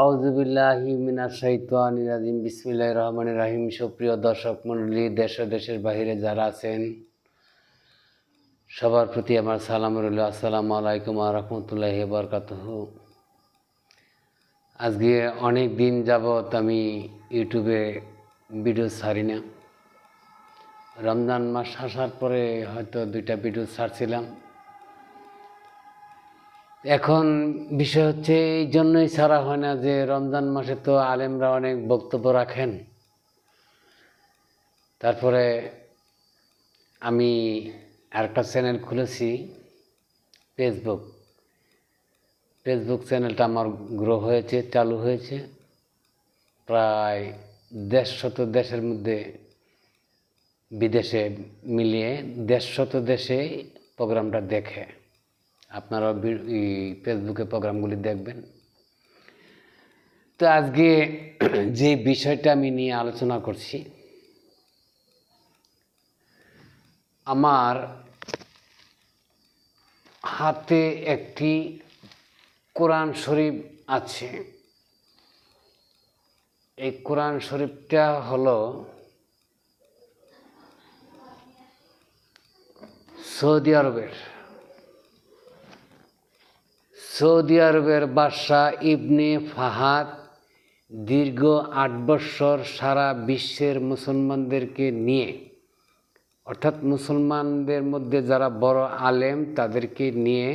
আউযুবিল্লাহি মিনাশ শাইতানির রাজিম। বিসমিল্লাহির রহমানির রহিম। সুপ্রিয় দর্শক মণ্ডলী, দেশ ও দেশের বাহিরে যারা আছেন সবার প্রতি আমার সালাম রইল। আসসালামু আলাইকুম ওয়া রাহমাতুল্লাহি ওয়া বারাকাতুহু। আজকে অনেক দিন যাবৎ আমি ইউটিউবে ভিডিও ছাড়ি না। রমজান মাস আসার পরে হয়তো 2টা ভিডিও ছাড়ছিলাম। এখন বিষয় হচ্ছে এই জন্যই ছাড়া হয় না যে রমজান মাসে তো আলেমরা অনেক বক্তব্য রাখেন। তারপরে আমি আরেকটা চ্যানেল খুলেছি, ফেসবুক চ্যানেলটা আমার গ্রো হয়েছে, চালু হয়েছে। প্রায় 150 দেশের মধ্যে বিদেশে মিলিয়ে 150 দেশে প্রোগ্রামটা দেখে। আপনারা ফেসবুকে প্রোগ্রামগুলি দেখবেন। তো আজকে যে বিষয়টা আমি নিয়ে আলোচনা করছি, আমার হাতে একটি কোরআন শরীফ আছে। এই কোরআন শরীফটা হলো সৌদি আরবের বাদশাহ ইবনে ফাহাদ দীর্ঘ 8 বৎসর সারা বিশ্বের মুসলমানদেরকে নিয়ে, অর্থাৎ মুসলমানদের মধ্যে যারা বড় আলেম তাদেরকে নিয়ে,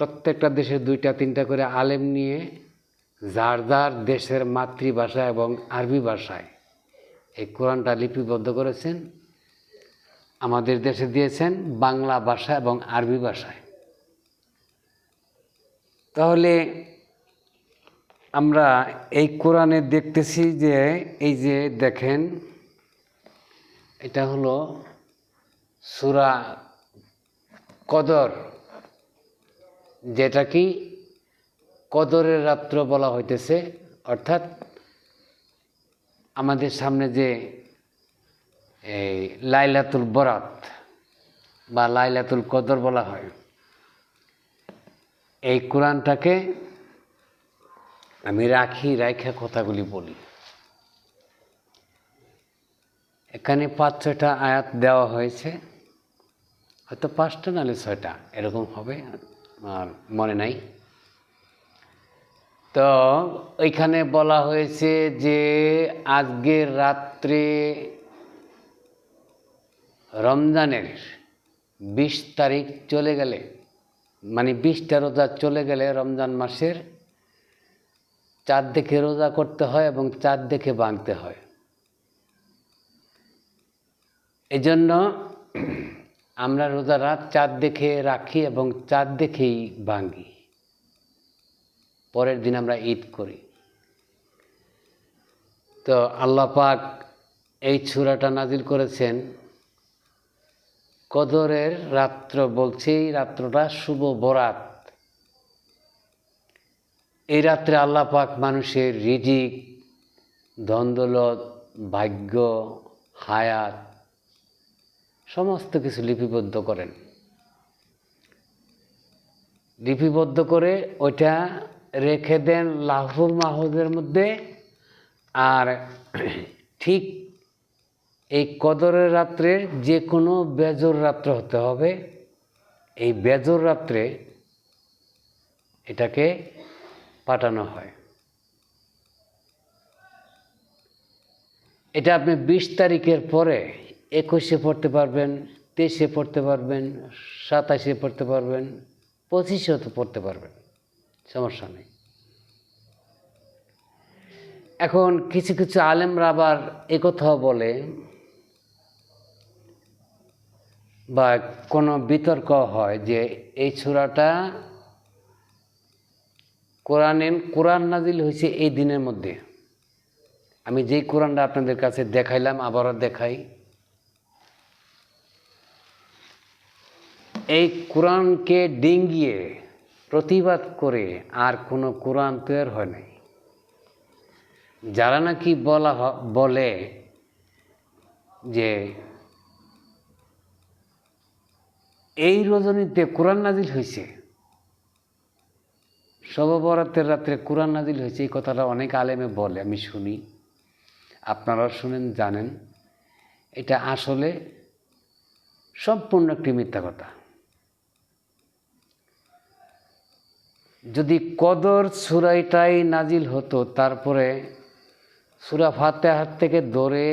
প্রত্যেকটা দেশে 2টা-3টা করে আলেম নিয়ে যার যার দেশের মাতৃভাষা এবং আরবি ভাষায় এই কোরআনটা লিপিবদ্ধ করেছেন। আমাদের দেশে দিয়েছেন বাংলা ভাষা এবং আরবি ভাষায়। তাহলে আমরা এই কোরআনে দেখতেছি যে এই যে দেখেন, এটা হলো সূরা কদর, যেটা কি কদরের রাত্র বলা হইতেছে। অর্থাৎ আমাদের সামনে যে এই লাইলাতুল বরাত বা লাইলাতুল কদর বলা হয়, এই কোরআনটাকে আমি রাইখা কথাগুলি বলি। এখানে 5-6টা আয়াত দেওয়া হয়েছে, হয়তো 5টা নাহলে 6টা এরকম হবে, আর মনে নাই। তো ওইখানে বলা হয়েছে যে আজকের রাত্রে রমজানের 20 তারিখ চলে গেলে, মানে 20টা রোজা চলে গেলে রমজান মাসের চাঁদ দেখে রোজা করতে হয় এবং চাঁদ দেখে ভাঙতে হয়। এই জন্য আমরা রোজা রাত চাঁদ দেখে রাখি এবং চাঁদ দেখেই ভাঙি। পরের দিন আমরা ঈদ করি। তো আল্লাহ পাক এই সূরাটা নাজিল করেছেন কদরের রাত্র, বলছে এই রাত্রটা শুভ বরাত। এই রাত্রে আল্লাহ পাক মানুষের রিজিক, ধনদৌলত, ভাগ্য, হায়াত সমস্ত কিছু লিপিবদ্ধ করেন। লিপিবদ্ধ করে ওইটা রেখে দেন লাহুল মাহফুজের মধ্যে। আর ঠিক এই কদরের রাত্রে যে কোনো বেজর রাত্র হতে হবে, এই বেজর রাত্রে এটাকে পাঠানো হয়। এটা আপনি 20 তারিখের পরে 21-এ পড়তে পারবেন, 23-এ পড়তে পারবেন, 27-এ পড়তে পারবেন, 25-এও তো পড়তে পারবেন, সমস্যা নেই। এখন কিছু কিছু আলেমরা আবার একথাও বলে বা কোনো বিতর্ক হয় যে এই সূরাটা কোরআন নাজিল হয়েছে এই দিনের মধ্যে। আমি যেই কোরআনটা আপনাদের কাছে দেখাইলাম আবারও দেখাই। এই কোরআনকে ডিঙ্গিয়ে প্রতিবাদ করে আর কোনো কোরআন তৈরি হয় নাই। যারা নাকি বলে যে এই রজনীতে কোরআন নাজিল হয়েছে, শবে বরাতের রাত্রে কোরআন নাজিল হয়েছে, এই কথাটা অনেক আলেমে বলে, আমি শুনি, আপনারাও শুনেন, জানেন। এটা আসলে সম্পূর্ণ একটি মিথ্যা কথা। যদি কদর সূরাটাই নাজিল হতো, তারপরে সূরা ফাতিহা থেকে ধরে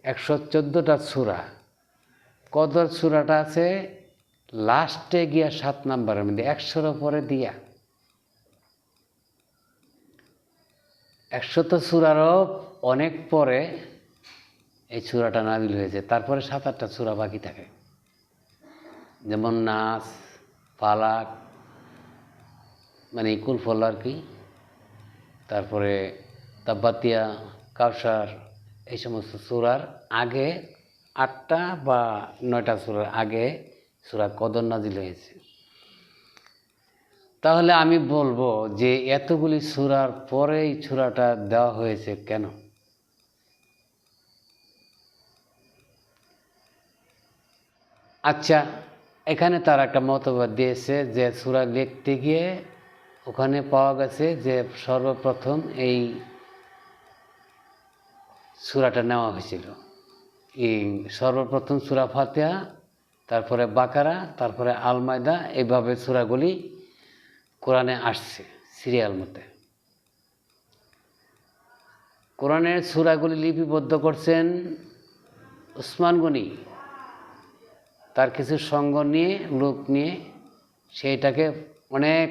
114টা সূরা, কদর সূরাটা আছে লাস্টে গিয়া 7 নম্বরের মধ্যে, 100-র পরে দিয়া। 100 সূরারও অনেক পরে এই সূরাটা নাজিল হয়েছে, তারপরে 7-8টা সূরা বাকি থাকে, যেমন নাস, ফালাক, মানে কুল ফল আর কি, তারপরে তাব্বাতিয়া, কাউসার, এই সমস্ত সূরার আগে 8টা বা 9টা সূরার আগে সূরা কদর নাজিল হয়েছে। তাহলে আমি বলবো যে এতগুলি সূরার পরে এই সূরাটা দেওয়া হয়েছে কেন? আচ্ছা, এখানে তার একটা মতবাদ দিয়েছে যে সূরা লিখতে গিয়ে ওখানে পাওয়া গেছে যে সর্বপ্রথম এই সূরাটা নেওয়া হয়েছিল। এই সর্বপ্রথম সূরা ফাতিহা, তারপরে বাকারা, তারপরে আল মায়দা, এইভাবে সূরাগুলি কোরআনে আসছে সিরিয়াল মতে। কোরআনের সূরাগুলি লিপিবদ্ধ করছেন উসমান গনি, তার কিছু সঙ্গ নিয়ে, লোক নিয়ে সেইটাকে অনেক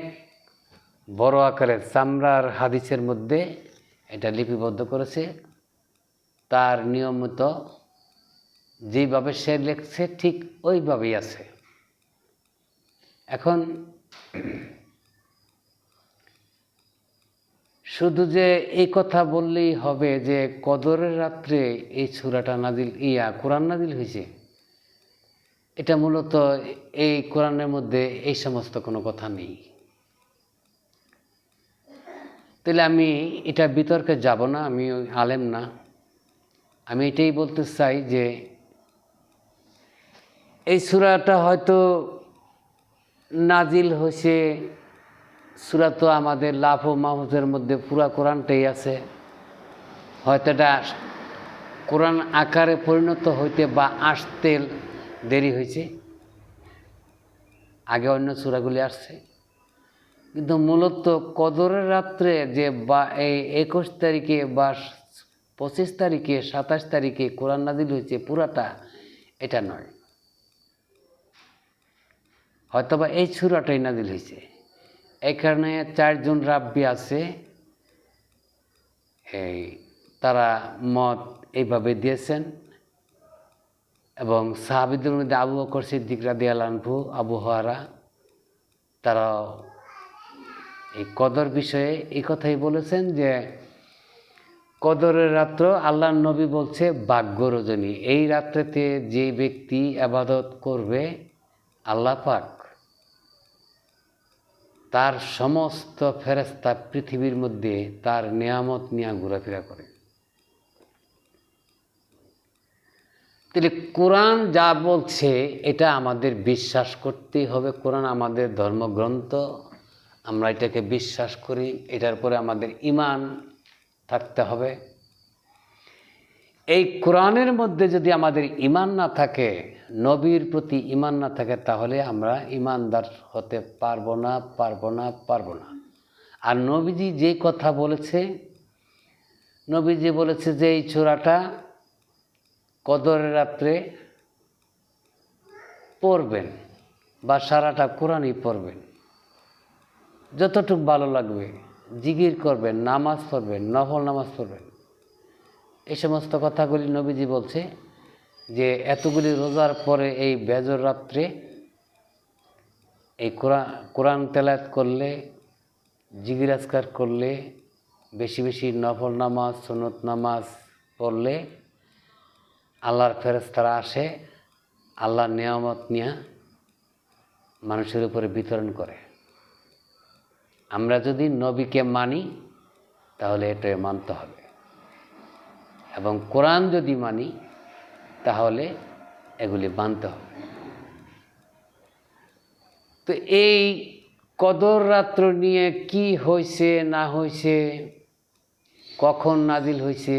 বড় আকারের চামড়ার হাদিসের মধ্যে এটা লিপিবদ্ধ করেছে। তার নিয়মিত যেইভাবে সে লেখছে ঠিক ওইভাবেই আছে। এখন শুধু যে এই কথা বললেই হবে যে কদরের রাত্রে এই সূরাটা নাজিল, কোরআন নাজিল হয়েছে, এটা মূলত এই কোরআনের মধ্যে এই সমস্ত কোনো কথা নেই। তাহলে আমি এটা বিতর্কে যাব না, আমি আলেম না। আমি এটাই বলতে চাই যে এই সূরাটা হয়তো নাজিল হয়েছে, সূরা তো আমাদের লাফ ও মাহফুজের মধ্যে পুরা কোরআনটাই আছে, হয়তো এটা কোরআন আকারে পরিণত হইতে বা আসতে দেরি হয়েছে, আগে অন্য সূরাগুলি আসছে। কিন্তু মূলত কদরের রাত্রে যে বা এই 21 তারিখে বা 25 তারিখে, 27 তারিখে কোরআন নাজিল হয়েছে পুরাটা, এটা নয়। হয়তোবা এই সূরাটাই নাজিল হয়েছে। এখানে 4 জন রাব্বি আছে, তারা মত এইভাবে দিয়েছেন, এবং সাহাবীদের মধ্যে আবু বকর সিদ্দিক রাদিয়াল্লাহু আনহু, আবু হুরায়রা, তারা এই কদর বিষয়ে এই কথাই বলেছেন যে কদরের রাত্র আল্লাহর নবী বলছে ভাগ্য রজনী। এই রাত্রেতে যে ব্যক্তি ইবাদত করবে, আল্লাহ পাক তার সমস্ত ফেরেশতা পৃথিবীর মধ্যে তার নিয়ামত নিয়ে ঘোরাফেরা করে। তাহলে কোরআন যা বলছে এটা আমাদের বিশ্বাস করতেই হবে। কোরআন আমাদের ধর্মগ্রন্থ, আমরা এটাকে বিশ্বাস করি, এটার পরে আমাদের ঈমান থাকতে হবে। এই কোরআনের মধ্যে যদি আমাদের ঈমান না থাকে, নবীর প্রতি ঈমান না থাকে, তাহলে আমরা ঈমানদার হতে পারবো না। আর নবীজি যে কথা বলেছে, নবীজি বলেছে যে এই সূরাটা কদরের রাত্রে পড়বেন বা সারাটা কোরআনই পড়বেন, যতটুকু ভালো লাগবে, জিকির করবেন, নামাজ পড়বেন, নফল নামাজ পড়বেন। এই সমস্ত কথাগুলি নবীজি বলছে যে এতগুলি রোজার পরে এই বেজর রাত্রে এই কোরআন তেলাওয়াত করলে, জিকির আজকার করলে, বেশি বেশি নফল নামাজ, সুন্নত নামাজ পড়লে আল্লাহর ফেরেশতারা আসে, আল্লাহর নিয়ামত নিয়ে মানুষের উপরে বিতরণ করে। আমরা যদি নবীকে মানি তাহলে এটা মানতে হবে, এবং কোরআন যদি মানি তাহলে এগুলি মানতে হবে। তো এই কদর রাত্র নিয়ে কি হয়েছে না হয়েছে, কখন নাজিল হয়েছে,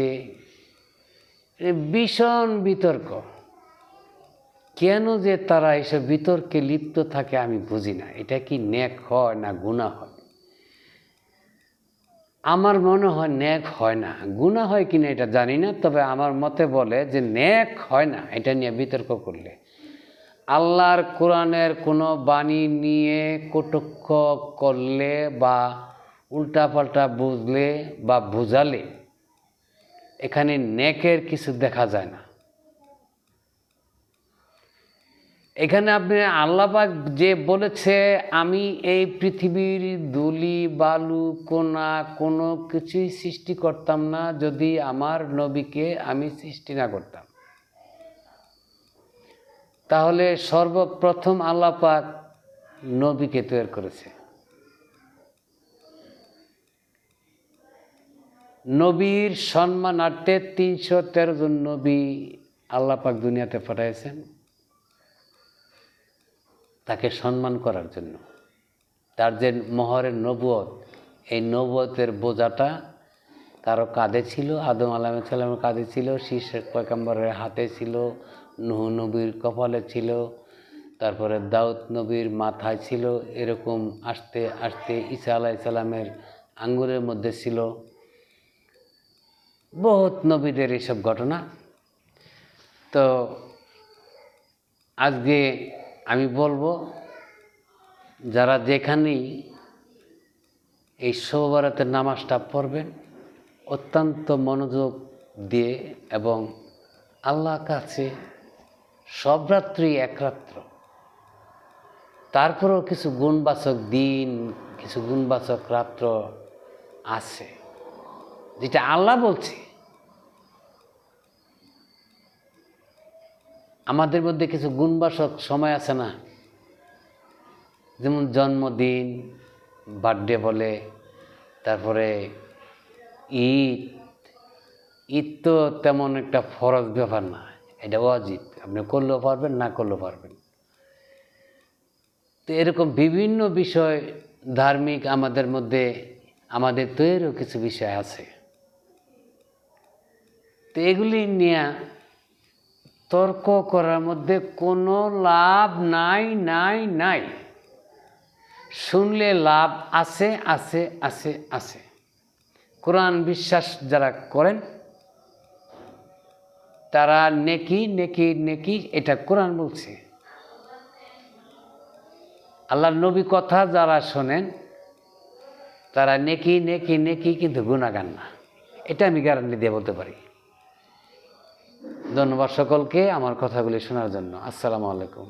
ভীষণ বিতর্ক। কেন যে তারা এসব বিতর্কে লিপ্ত থাকে আমি বুঝি না। এটা কি নেক হয় না গুনাহ হয়? আমার মনে হয় নেক হয় না। গুনাহ হয় কিনা এটা জানি না, তবে আমার মতে বলে যে নেক হয় না এটা নিয়ে বিতর্ক করলে। আল্লাহর কোরআনের কোনো বাণী নিয়ে কটূক্ষ করলে বা উল্টাপাল্টা বুঝলে বা বুঝালে এখানে নেকের কিছু দেখা যায় না। এখানে আপনি আল্লাহ পাক যে বলেছে, আমি এই পৃথিবীর ধুলি বালু কোনা কোনো কিছুই সৃষ্টি করতাম না যদি আমার নবীকে আমি সৃষ্টি না করতাম। তাহলে সর্বপ্রথম আল্লাহ পাক নবীকে তৈরি করেছে। নবীর সম্মানার্থে ৩১৩ জন নবী আল্লাহ পাক দুনিয়াতে পাঠিয়েছেন তাকে সম্মান করার জন্য। তার যে মহরের নবুয়ত, এই নবুয়তের বোঝাটা কারো কাঁধে ছিল, আদম আলাইহিস সালামের কাঁধে ছিল, শীষ পয়গম্বরের হাতে ছিল, নূহ নবীর কপালে ছিল, তারপরে দাউদ নবীর মাথায় ছিল, এরকম আস্তে আস্তে ঈসা আলাইহিস সালামের আঙ্গুলের মধ্যে ছিল। বহুত নবীদের এইসব ঘটনা। তো আজকে আমি বলবো, যারা যেখানেই এই শবে বরাতের নামাজটা পড়বেন অত্যন্ত মনোযোগ দিয়ে এবং আল্লাহর কাছে সব রাত্রি এক রাত্র, তারপরেও কিছু গুণবাচক দিন, কিছু গুণবাচক রাত্র আছে যেটা আল্লাহ বলছে। আমাদের মধ্যে কিছু গুণবাচক সময় আছে না, যেমন জন্মদিন, বার্থডে বলে, তারপরে ঈদ। ঈদ তো তেমন একটা ফরজ ব্যাপার না, এটা ওয়াজিব, আপনি করলেও পারবেন না করলেও পারবেন। তো এরকম বিভিন্ন বিষয় ধার্মিক আমাদের মধ্যে, আমাদের তৈরিও কিছু বিষয় আছে। তো এগুলি নিয়ে তর্ক করার মধ্যে কোনো লাভ নাই নাই নাই। শুনলে লাভ আছে আছে আছে আছে। কোরআন বিশ্বাস যারা করেন তারা নেকি নেকি নেকি, এটা কোরআন বলছে। আল্লাহর নবী কথা যারা শোনেন তারা নেকি নেকি নেকি, কিন্তু গুনাহগার না। এটা আমি গ্যারান্টি দিয়ে বলতে পারি। ধন্যবাদ সকলকে আমার কথাগুলি শোনার জন্য। আসসালামু আলাইকুম।